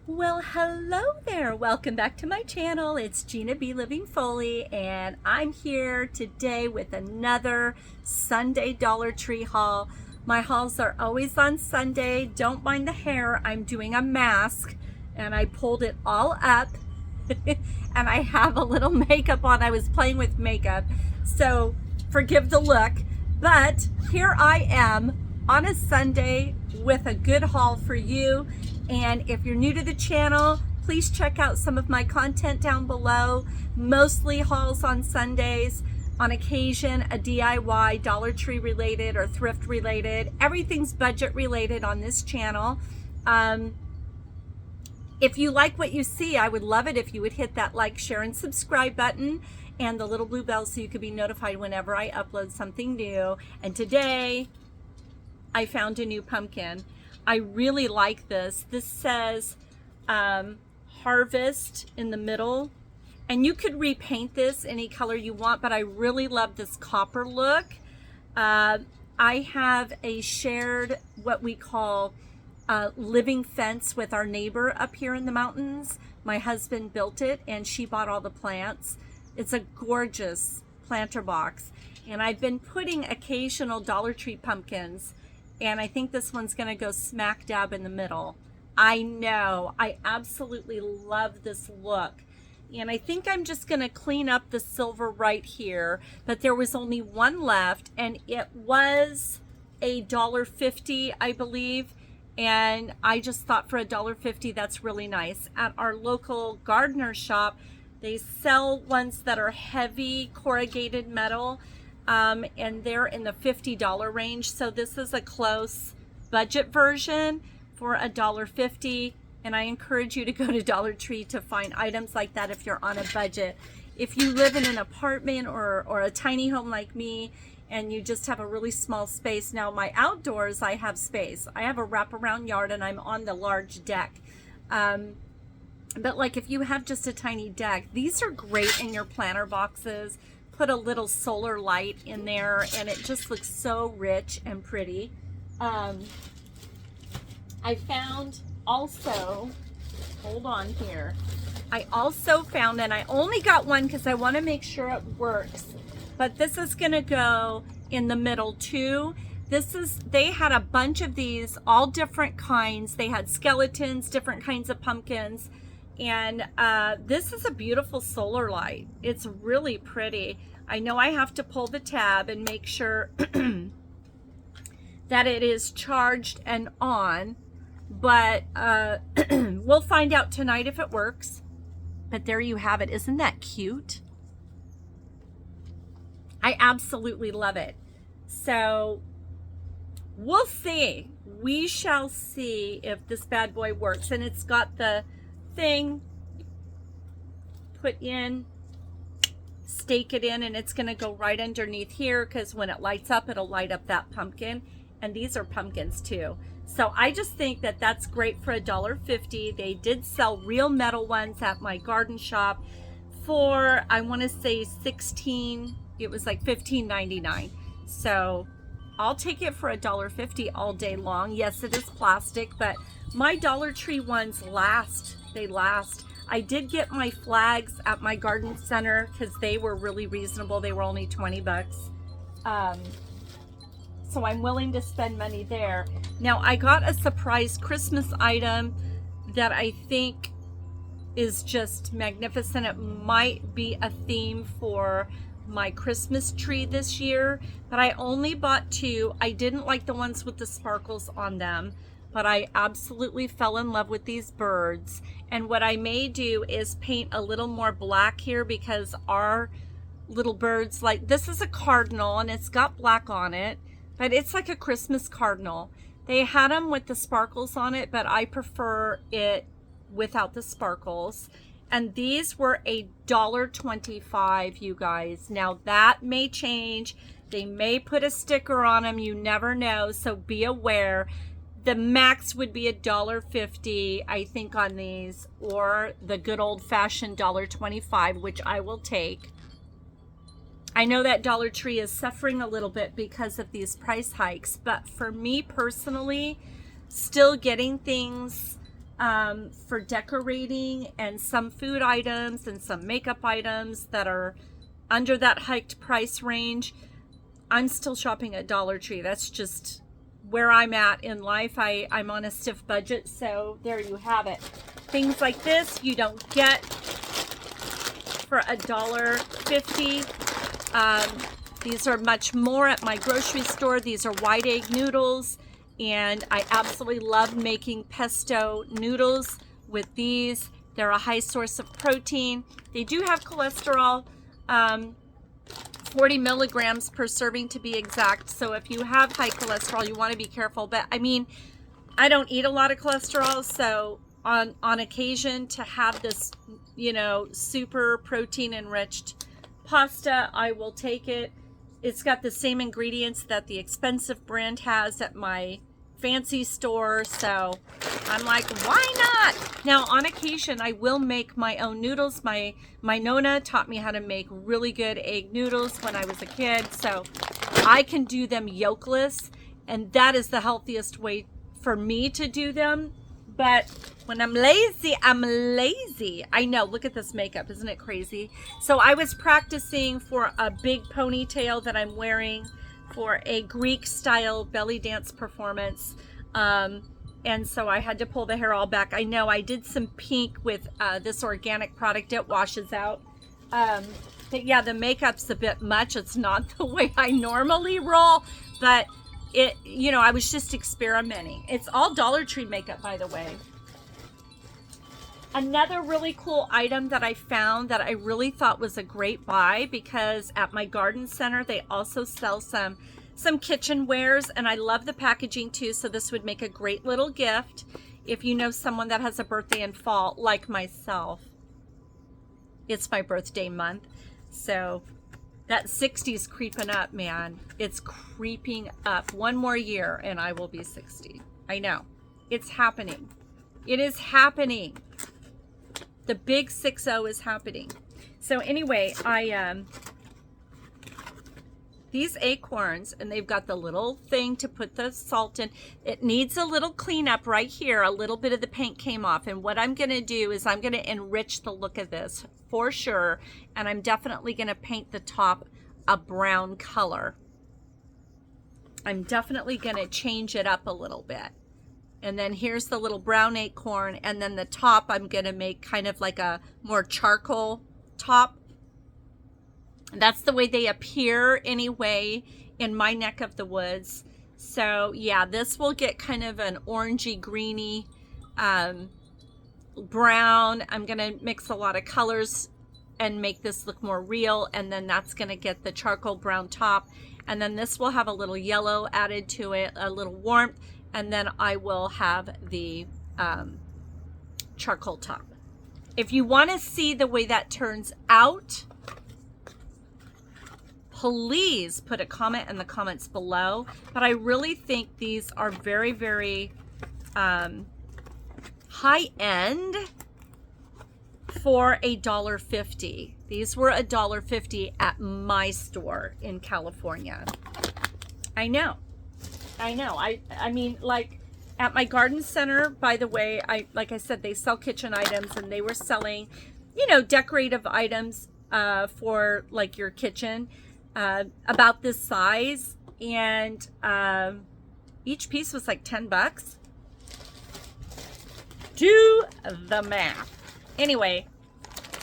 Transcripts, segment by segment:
Well, hello there. Welcome back to my channel. It's Gina B. Living Foley, and I'm here today with another Sunday Dollar Tree haul. My hauls are always on Sunday. Don't mind the hair. I'm doing a mask, and I pulled it all up, and I have a little makeup on. I was playing with makeup, so forgive the look. But here I am on a Sunday with a good haul for you. And if you're new to the channel, please check out some of my content down below. Mostly hauls on Sundays, on occasion a DIY, Dollar Tree related or thrift related. Everything's budget related on this channel. If you like what you see, I would love it if you would hit that like, share, and subscribe button and the little blue bell so you could be notified whenever I upload something new. And today, I found a new pumpkin. I really like this. This says harvest in the middle, and you could repaint this any color you want, but I really love this copper look. I have a shared what we call living fence with our neighbor up here in the mountains. My husband built it and she bought all the plants. It's a gorgeous planter box, and I've been putting occasional Dollar Tree pumpkins, and I think this one's gonna go smack dab in the middle. I know, I absolutely love this look. And I think I'm just gonna clean up the silver right here, but there was only one left, and it was $1.50, I believe. And I just thought for $1.50, that's really nice. At our local gardener shop, they sell ones that are heavy corrugated metal, and they're in the $50 range. So this is a close budget version for $1.50. And I encourage you to go to Dollar Tree to find items like that if you're on a budget. If you live in an apartment or a tiny home like me, and you just have a really small space. Now my outdoors, I have space. I have a wraparound yard and I'm on the large deck. But like if you have just a tiny deck, these are great in your planter boxes. Put a little solar light in there and it just looks so rich and pretty. I found also, hold on here. I also found, and I only got one because I want to make sure it works, but this is going to go in the middle too. They had a bunch of these, all different kinds. They had skeletons, different kinds of pumpkins. And this is a beautiful solar light. It's really pretty. I know I have to pull the tab and make sure that it is charged and on, but we'll find out tonight if it works. But there you have it. Isn't that cute? I absolutely love it. So we'll see. We shall see if this bad boy works. And it's got the thing put in, stake it in, and it's going to go right underneath here because when it lights up, it'll light up that pumpkin. And these are pumpkins too. So I just think that that's great for $1.50. They did sell real metal ones at my garden shop for, I want to say it was like $15.99. So I'll take it for $1.50 all day long. Yes, it is plastic, but my Dollar Tree ones last. They last. I did get my flags at my garden center because they were really reasonable. They were only 20 bucks. So I'm willing to spend money there. Now I got a surprise Christmas item that I think is just magnificent. It might be a theme for my Christmas tree this year, but I only bought two. I didn't like the ones with the sparkles on them, but I absolutely fell in love with these birds. And what I may do is paint a little more black here because our little birds, like this is a cardinal and it's got black on it, but it's like a Christmas cardinal. They had them with the sparkles on it, but I prefer it without the sparkles. And these were $1.25, you guys. Now that may change. They may put a sticker on them. You never know, so be aware. The max would be $1.50, I think, on these, or the good old-fashioned $1.25, which I will take. I know that Dollar Tree is suffering a little bit because of these price hikes, but for me personally, still getting things for decorating, and some food items and some makeup items that are under that hiked price range. I'm still shopping at Dollar Tree. That's just where I'm at in life. I'm on a stiff budget, so there you have it. Things like this you don't get for $1.50. These are much more at my grocery store. These are white egg noodles, and I absolutely love making pesto noodles with these. They're a high source of protein. They do have cholesterol, 40 milligrams per serving to be exact. So if you have high cholesterol, you want to be careful. But I mean, I don't eat a lot of cholesterol, so on occasion to have this, you know, super protein enriched pasta, I will take it. It's got the same ingredients that the expensive brand has at my fancy store, so I'm like, why not? Now on occasion I will make my own noodles. My Nona taught me how to make really good egg noodles when I was a kid, so I can do them yolkless, and that is the healthiest way for me to do them. But when I'm lazy, I'm lazy. I know, look at this makeup, isn't it crazy? So I was practicing for a big ponytail that I'm wearing for a Greek style belly dance performance. And so I had to pull the hair all back. I know I did some pink with this organic product. It washes out. But yeah, the makeup's a bit much. It's not the way I normally roll, but it, you know, I was just experimenting. It's all Dollar Tree makeup, by the way. Another really cool item that I found that I really thought was a great buy, because at my garden center they also sell some kitchenwares, and I love the packaging too, so this would make a great little gift if you know someone that has a birthday in fall like myself. It's my birthday month, so that 60's creeping up, man. It's creeping up. One more year and I will be 60. I know. It's happening. It is happening. The big 6-0 is happening. So anyway, these acorns, and they've got the little thing to put the salt in. It needs a little cleanup right here. A little bit of the paint came off. And what I'm going to do is I'm going to enrich the look of this for sure. And I'm definitely going to paint the top a brown color. I'm definitely going to change it up a little bit. And then here's the little brown acorn. And then the top I'm going to make kind of like a more charcoal top. That's the way they appear anyway in my neck of the woods. So yeah, this will get kind of an orangey greeny brown. I'm gonna mix a lot of colors and make this look more real, and then that's gonna get the charcoal brown top, and then this will have a little yellow added to it, a little warmth, and then I will have the charcoal top. If you want to see the way that turns out, please put a comment in the comments below. But I really think these are very, very high end for $1.50. These were $1.50 at my store in California. I know. I mean, like at my garden center, by the way, like I said, they sell kitchen items, and they were selling, you know, decorative items for like your kitchen. About this size, and each piece was like $10. Do the math. Anyway,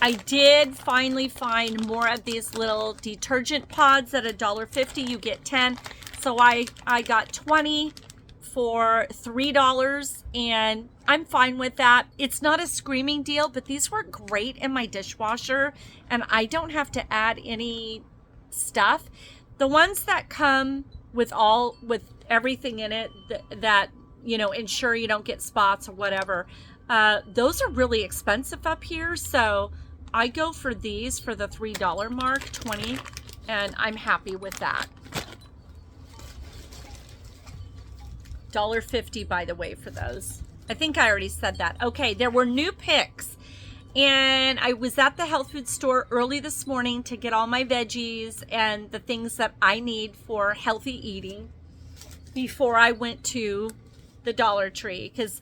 I did finally find more of these little detergent pods at $1.50. You get 10, so I got 20 for $3, and I'm fine with that. It's not a screaming deal, but these work great in my dishwasher, and I don't have to add any stuff. The ones that come with everything in it that you know, ensure you don't get spots or whatever, those are really expensive up here, so I go for these for the $3 mark, 20, and I'm happy with that. $1.50, by the way, for those. I think I already said that. Okay, there were new picks. And I was at the health food store early this morning to get all my veggies and the things that I need for healthy eating before I went to the Dollar Tree, because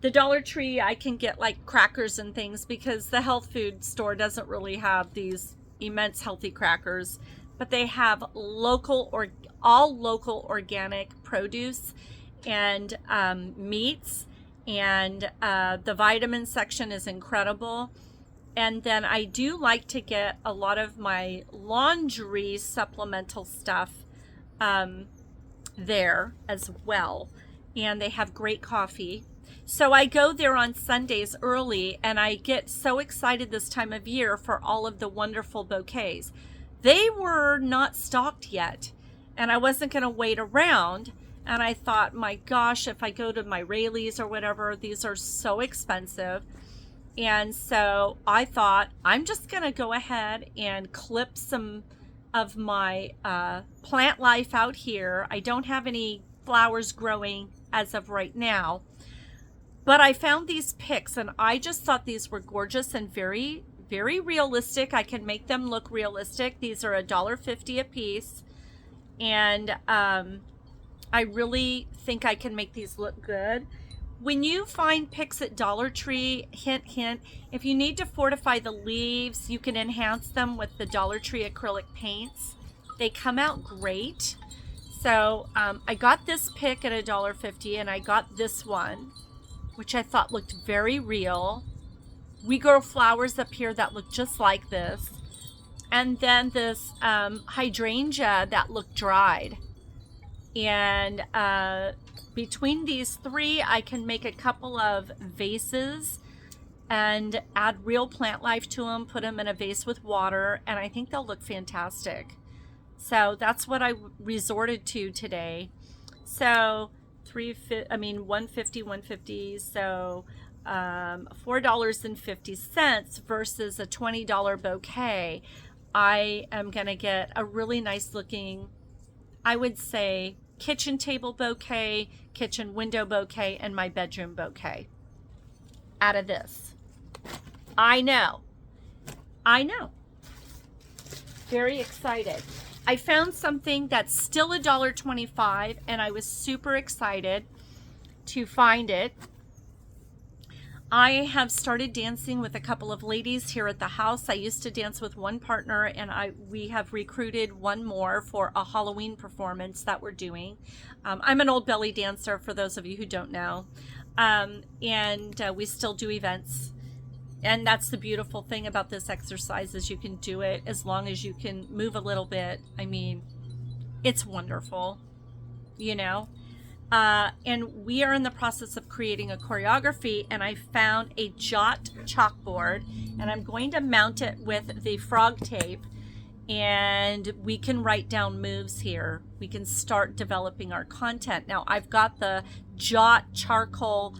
the Dollar Tree, I can get like crackers and things because the health food store doesn't really have these immense healthy crackers, but they have all local organic produce and meats, and the vitamin section is incredible. And then I do like to get a lot of my laundry supplemental stuff there as well. And they have great coffee. So I go there on Sundays early, and I get so excited this time of year for all of the wonderful bouquets. They were not stocked yet, and I wasn't going to wait around. And I thought, my gosh, if I go to my Rayleigh's or whatever, these are so expensive. And so I thought, I'm just going to go ahead and clip some of my plant life out here. I don't have any flowers growing as of right now. But I found these picks, and I just thought these were gorgeous and very, very realistic. I can make them look realistic. These are $1.50 a piece. And I really think I can make these look good. When you find picks at Dollar Tree, hint, hint, if you need to fortify the leaves, you can enhance them with the Dollar Tree acrylic paints. They come out great. So I got this pick at $1.50, and I got this one, which I thought looked very real. We grow flowers up here that look just like this. And then this hydrangea that looked dried. And between these three, I can make a couple of vases and add real plant life to them, put them in a vase with water, and I think they'll look fantastic. So that's what I resorted to today. So 150, so $4.50 versus a $20 bouquet. I am going to get a really nice looking, I would say, kitchen table bouquet, kitchen window bouquet, and my bedroom bouquet out of this. I know. Very excited. I found something that's still $1.25, and I was super excited to find it. I have started dancing with a couple of ladies here at the house. I used to dance with one partner, and we have recruited one more for a Halloween performance that we're doing. I'm an old belly dancer, for those of you who don't know, and we still do events. And that's the beautiful thing about this exercise, is you can do it as long as you can move a little bit. I mean, it's wonderful, you know. And we are in the process of creating a choreography, and I found a Jot chalkboard, and I'm going to mount it with the frog tape, and we can write down moves here. We can start developing our content. Now, I've got the Jot charcoal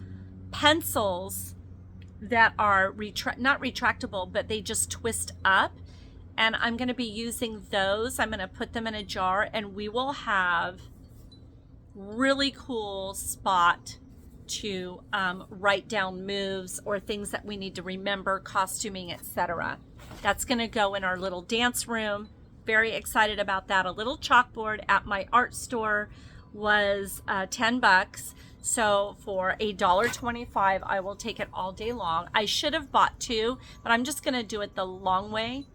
pencils that are not retractable, but they just twist up, and I'm going to be using those. I'm going to put them in a jar, and we will have really cool spot to write down moves or things that we need to remember, costuming, etc. That's going to go in our little dance room. Very excited about that. A little chalkboard at my art store was $10. So for $1.25, I will take it all day long. I should have bought two, but I'm just going to do it the long way.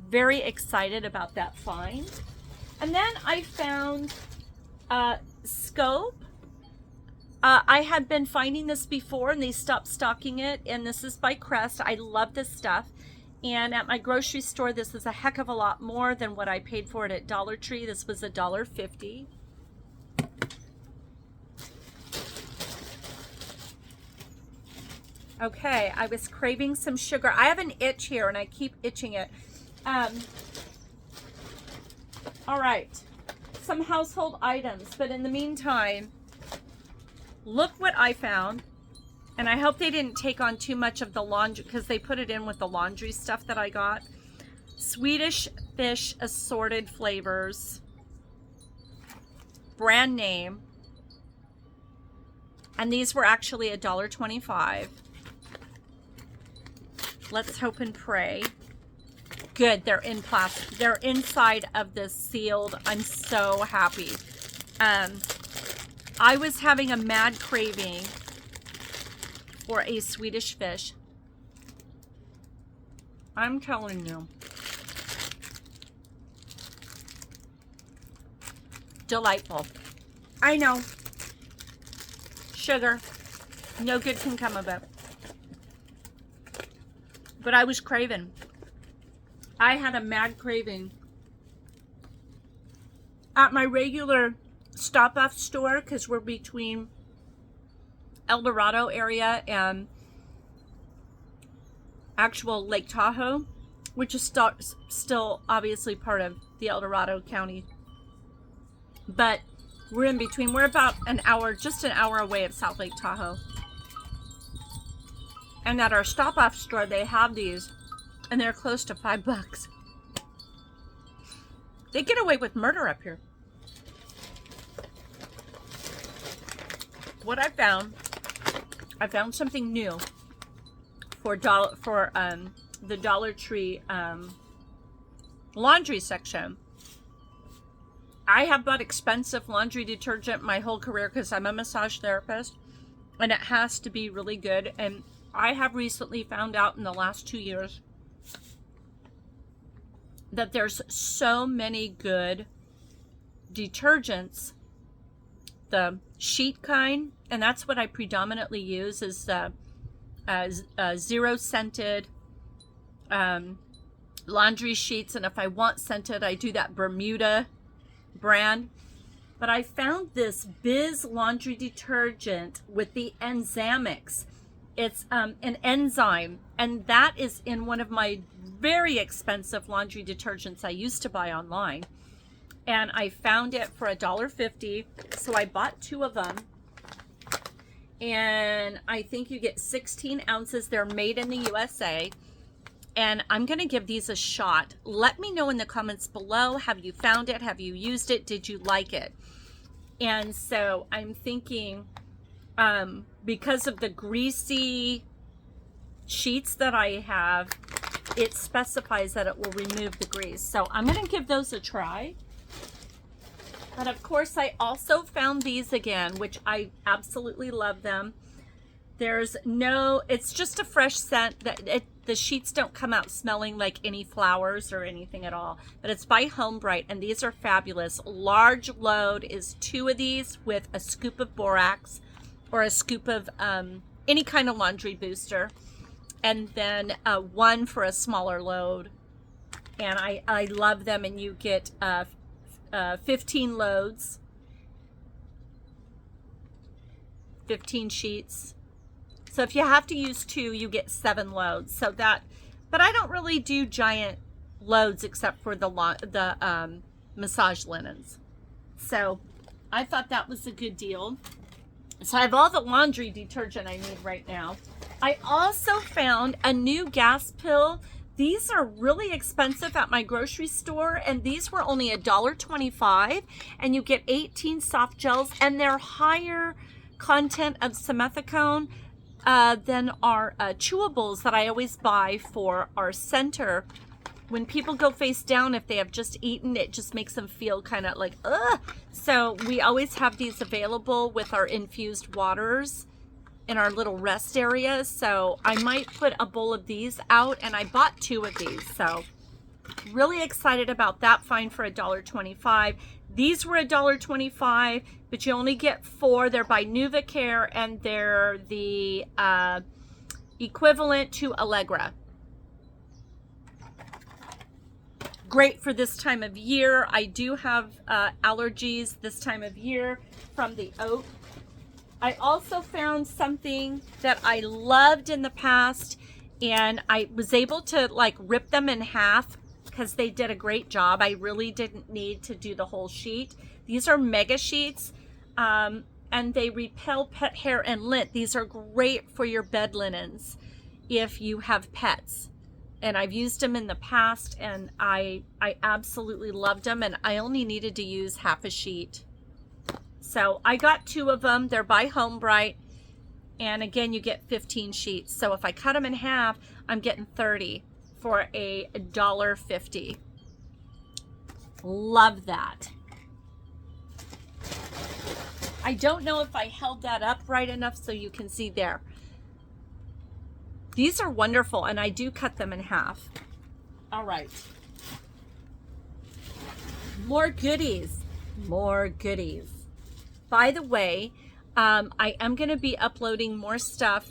Very excited about that find. And then I found scope. I had been finding this before, and they stopped stocking it, and this is by Crest. I love this stuff, and at my grocery store this is a heck of a lot more than what I paid for it at Dollar Tree. This was $1.50. Okay, I was craving some sugar. I have an itch here, and I keep itching it. All right, some household items, but in the meantime, look what I found. And I hope they didn't take on too much of the laundry, because they put it in with the laundry stuff that I got. Swedish fish assorted flavors, brand name, and these were actually $1.25. Let's hope and pray. Good, they're in plastic. They're inside of this sealed. I'm so happy. I was having a mad craving for a Swedish fish. I'm telling you. Delightful. I know. Sugar. No good can come of it. But I was craving. I had a mad craving. At my regular stop-off store, because we're between El Dorado area and actual Lake Tahoe, which is still obviously part of the El Dorado County. But we're in between. We're about an hour, just an hour away of South Lake Tahoe. And at our stop-off store, they have these, and they're close to $5. They get away with murder up here. What I found something new for the Dollar Tree laundry section. I have bought expensive laundry detergent my whole career because I'm a massage therapist, and it has to be really good. And I have recently found out in the last 2 years that there's so many good detergents, the sheet kind, and that's what I predominantly use, is the zero scented laundry sheets. And if I want scented, I do that Bermuda brand. But I found this Biz laundry detergent with the Enzamics. It's an enzyme, and that is in one of my very expensive laundry detergents I used to buy online. And I found it for $1.50, so I bought 2 of them. And I think you get 16 ounces. They're made in the USA. And I'm going to give these a shot. Let me know in the comments below. Have you found it? Have you used it? Did you like it? And so I'm thinking, because of the greasy sheets that I have, it specifies that it will remove the grease. So I'm going to give those a try. And of course, I also found these again, which I absolutely love them. There's no, it's just a fresh scent. The sheets don't come out smelling like any flowers or anything at all. But it's by Home Bright, and these are fabulous. Large load is 2 of these with a scoop of borax or a scoop of any kind of laundry booster. And then 1 for a smaller load. And I love them, and you get 15 loads, 15 sheets. So if you have to use 2, you get 7 loads. So that, but I don't really do giant loads except for the massage linens. So I thought that was a good deal. So I have all the laundry detergent I need right now. I also found a new gas pill. These are really expensive at my grocery store, and these were only $1.25, and you get 18 soft gels, and they're higher content of simethicone than our chewables that I always buy for our center. When people go face down, if they have just eaten, it just makes them feel kind of like, ugh. So we always have these available with our infused waters in our little rest areas. So I might put a bowl of these out, and I bought 2 of these. So really excited about that find for $1.25. These were $1.25, but you only get 4. They're by NuvaCare, and they're the equivalent to Allegra. Great for this time of year. I do have allergies this time of year from the oat. I also found something that I loved in the past, and I was able to like rip them in half because they did a great job. I really didn't need to do the whole sheet. These are mega sheets, and they repel pet hair and lint. These are great for your bed linens if you have pets. And I've used them in the past, and I absolutely loved them, and I only needed to use half a sheet. So I got 2 of them. They're by Home Bright. And again, you get 15 sheets. So if I cut them in half, I'm getting 30 for $1.50. Love that. I don't know if I held that up right enough so you can see there. These are wonderful, and I do cut them in half. All right. More goodies. More goodies. By the way, I am going to be uploading more stuff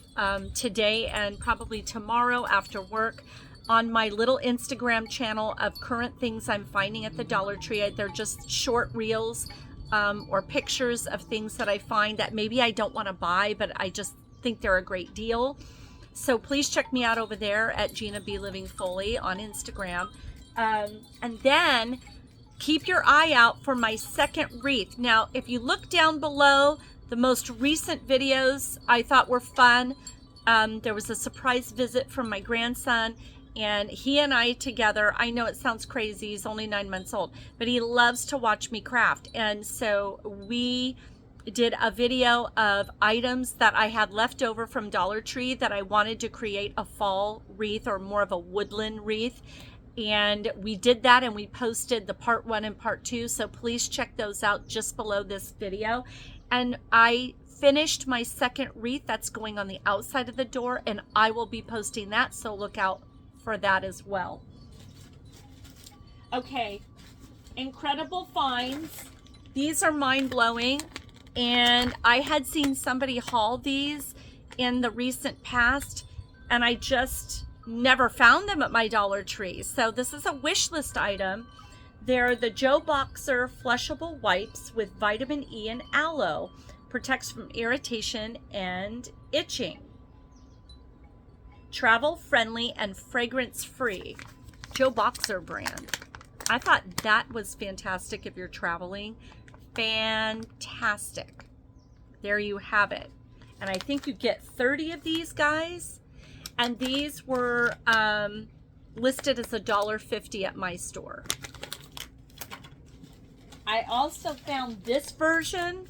today and probably tomorrow after work on my little Instagram channel of current things I'm finding at the Dollar Tree. They're just short reels or pictures of things that I find that maybe I don't want to buy, but I just think they're a great deal. So please check me out over there at Gina B. Living Foley on Instagram. And then keep your eye out for my second wreath. Now, if you look down below, the most recent videos I thought were fun. There was a surprise visit from my grandson, and he and I together, I know it sounds crazy, he's only 9 months old, but he loves to watch me craft. And so we did a video of items that I had left over from Dollar Tree that I wanted to create a fall wreath or more of a woodland wreath. And we did that, and we posted the part 1 and part 2. So please check those out just below this video. And I finished my second wreath that's going on the outside of the door, and I will be posting that. So look out for that as well. Okay, incredible finds. These are mind-blowing. And I had seen somebody haul these in the recent past, and I just never found them at my Dollar Tree. So this is a wish list item. They're the Joe Boxer flushable wipes with vitamin E and aloe. Protects from irritation and itching. Travel friendly and fragrance free. Joe Boxer brand. I thought that was fantastic if you're traveling. Fantastic. There you have it. And I think you get 30 of these, guys. And these were listed as $1.50 at my store. I also found this version.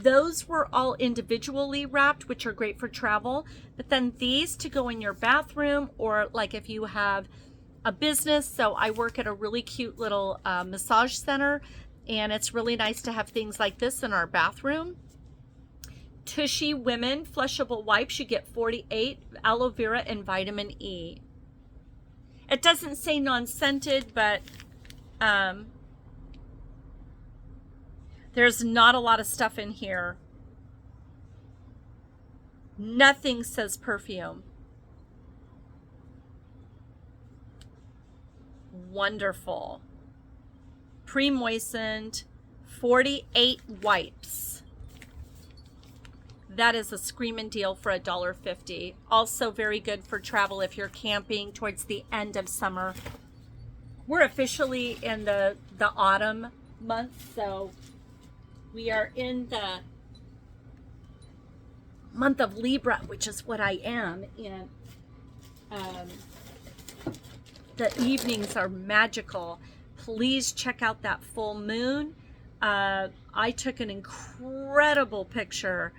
Those were all individually wrapped, which are great for travel. But then these to go in your bathroom, or like if you have a business. So I work at a really cute little massage center, and it's really nice to have things like this in our bathroom. Tushy Women flushable wipes. You get 48 aloe vera and vitamin E. It doesn't say non-scented, but there's not a lot of stuff in here. Nothing says perfume. Wonderful. Pre-moistened 48 wipes. That is a screaming deal for $1.50. Also very good for travel if you're camping towards the end of summer. We're officially in the autumn months, so we are in the month of Libra, which is what I am. And the evenings are magical. Please check out that full moon. I took an incredible picture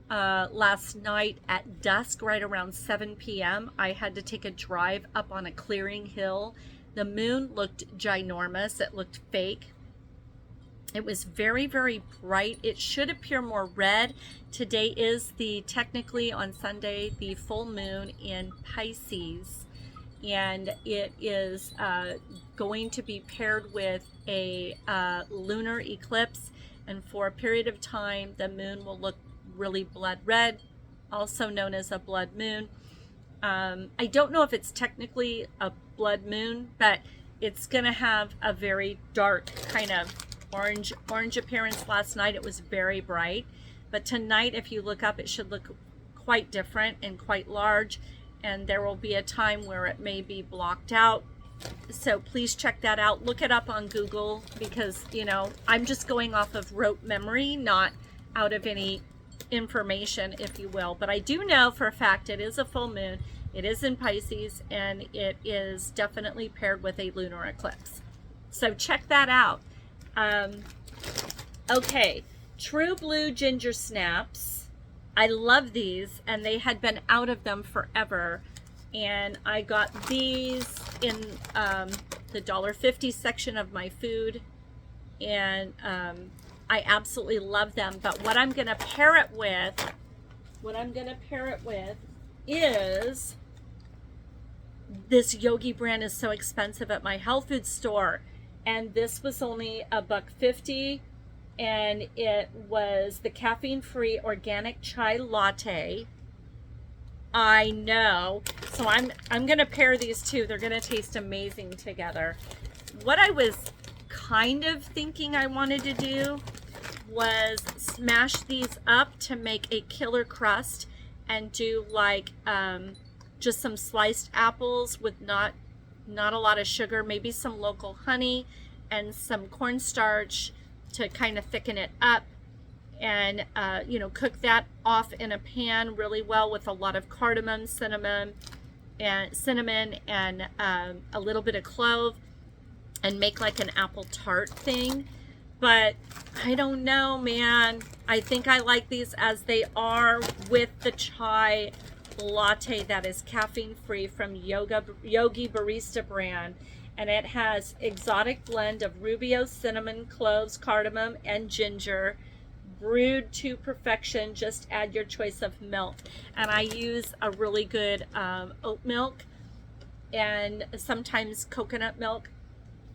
last night at dusk, right around 7 p.m. I had to take a drive up on a clearing hill. The moon looked ginormous. It looked fake. It was very, very bright. It should appear more red. Today is technically on Sunday, the full moon in Pisces. And it is going to be paired with a lunar eclipse. And for a period of time, the moon will look really blood red, also known as a blood moon. I don't know if it's technically a blood moon, but it's going to have a very dark kind of orange appearance. Last night it was very bright, but tonight if you look up, it should look quite different and quite large, and there will be a time where it may be blocked out. So please check that out. Look it up on Google, because I'm just going off of rote memory, not out of any information, if you will. But I do know for a fact it is a full moon. It is in Pisces, and it is definitely paired with a lunar eclipse. So check that out. Okay, True Blue Ginger Snaps. I love these, and they had been out of them forever. And I got these in the $1.50 section of my food, and I absolutely love them. But what I'm going to pair it with is this Yogi brand is so expensive at my health food store, and this was only $1.50, and it was the caffeine-free organic chai latte. I know. So I'm gonna pair these two. They're gonna taste amazing together. What I was kind of thinking I wanted to do was smash these up to make a killer crust and do like just some sliced apples with not a lot of sugar, maybe some local honey and some cornstarch to kind of thicken it up, and you know, cook that off in a pan really well with a lot of cardamom, cinnamon and a little bit of clove, and make like an apple tart thing. But I don't know, man. I think I like these as they are with the chai latte that is caffeine free from Yogi Barista brand, and it has exotic blend of rubio, cinnamon, cloves, cardamom, and ginger, brewed to perfection. Just add your choice of milk, and I use a really good oat milk and sometimes coconut milk.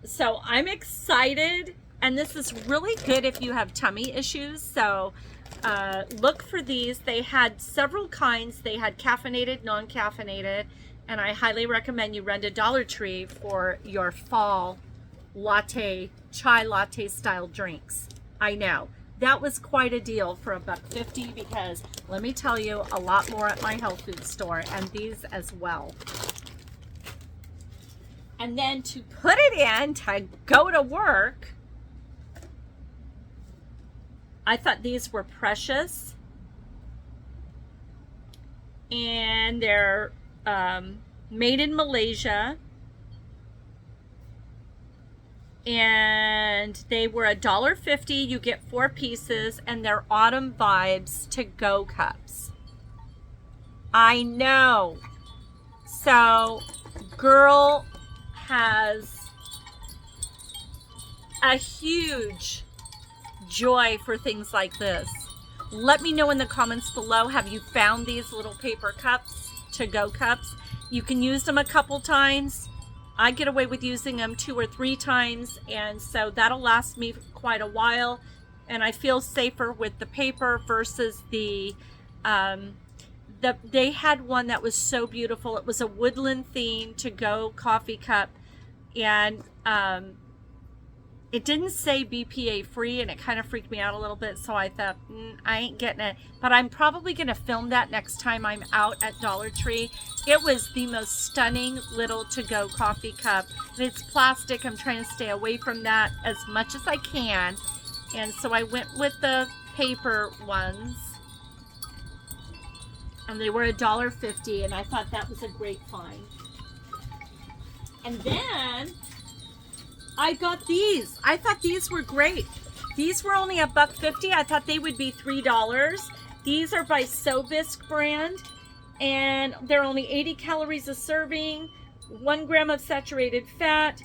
So I'm excited, and this is really good if you have tummy issues. So look for these. They had several kinds. They had caffeinated, non-caffeinated, and I highly recommend you run to Dollar Tree for your fall latte, chai latte style drinks. I know that was quite a deal for $1.50, because let me tell you, a lot more at my health food store, and these as well. And then to put it in to go to work, I thought these were precious, and they're made in Malaysia, and they were $1.50. You get 4 pieces, and they're Autumn Vibes to go cups. I know. So girl has a huge joy for things like this. Let me know in the comments below, have you found these little paper cups, to go cups? You can use them a couple times. I get away with using them 2 or 3 times, and so that'll last me quite a while, and I feel safer with the paper versus they had one that was so beautiful. It was a woodland theme to go coffee cup, and it didn't say BPA free, and it kind of freaked me out a little bit. So I thought, I ain't getting it. But I'm probably going to film that next time I'm out at Dollar Tree. It was the most stunning little to-go coffee cup. And it's plastic. I'm trying to stay away from that as much as I can. And so I went with the paper ones. And they were $1.50. And I thought that was a great find. And then I got these. I thought these were great. These were only $1.50. I thought they would be $3. These are by Sobisk brand, and they're only 80 calories a serving, 1 gram of saturated fat,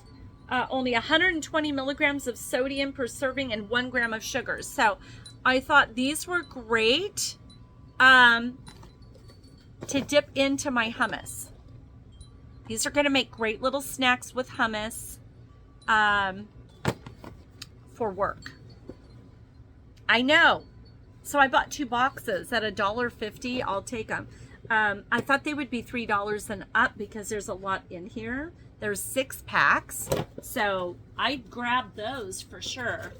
only 120 milligrams of sodium per serving, and 1 gram of sugar. So I thought these were great to dip into my hummus. These are going to make great little snacks with hummus for work. I know. So I bought 2 boxes at $1.50. I'll take them. I thought they would be $3 and up because there's a lot in here. There's 6 packs. So I'd grab those for sure.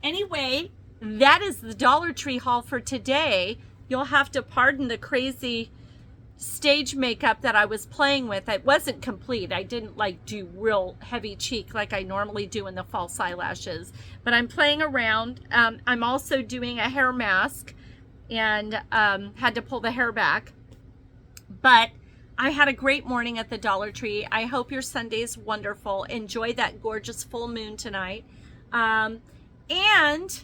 Anyway, that is the Dollar Tree haul for today. You'll have to pardon the crazy stage makeup that I was playing with. It wasn't complete. I didn't like do real heavy cheek like I normally do in the false eyelashes, but I'm playing around. I'm also doing a hair mask, and had to pull the hair back, but I had a great morning at the Dollar Tree. I hope your Sunday's wonderful. Enjoy that gorgeous full moon tonight, and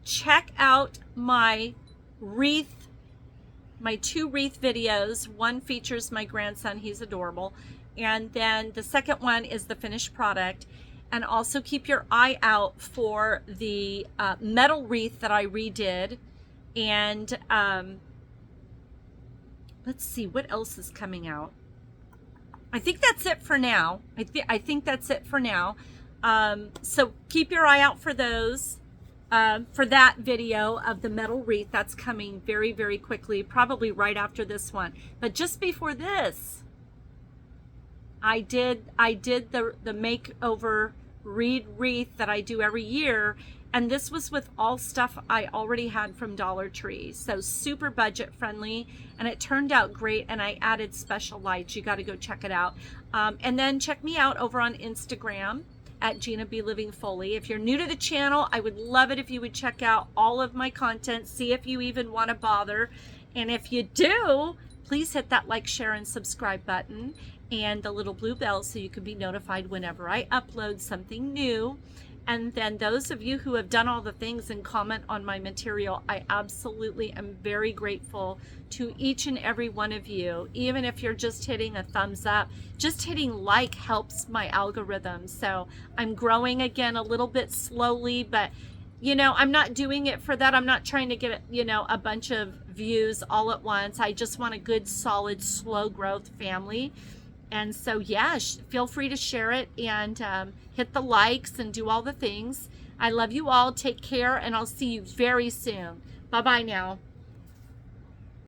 check out my wreath, my 2 wreath videos. One features my grandson, he's adorable, and then the second one is the finished product. And also keep your eye out for the metal wreath that I redid, and let's see what else is coming out. I think that's it for now. I think that's it for now. So keep your eye out for those, for that video of the metal wreath. That's coming very, very quickly, probably right after this one. But just before this, I did the makeover reed wreath that I do every year. And this was with all stuff I already had from Dollar Tree. So super budget friendly, and it turned out great, and I added special lights. You got to go check it out. And then check me out over on Instagram at Gina B Living Foley. If you're new to the channel, I would love it if you would check out all of my content, see if you even want to bother. And if you do, please hit that like, share, and subscribe button and the little blue bell so you can be notified whenever I upload something new. And then those of you who have done all the things and comment on my material, I absolutely am very grateful to each and every one of you. Even if you're just hitting a thumbs up, just hitting like helps my algorithm. So I'm growing again a little bit slowly, but you know, I'm not doing it for that. I'm not trying to get, you know, a bunch of views all at once. I just want a good, solid, slow growth family. And so, yeah, feel free to share it and hit the likes and do all the things. I love you all. Take care, and I'll see you very soon. Bye-bye now.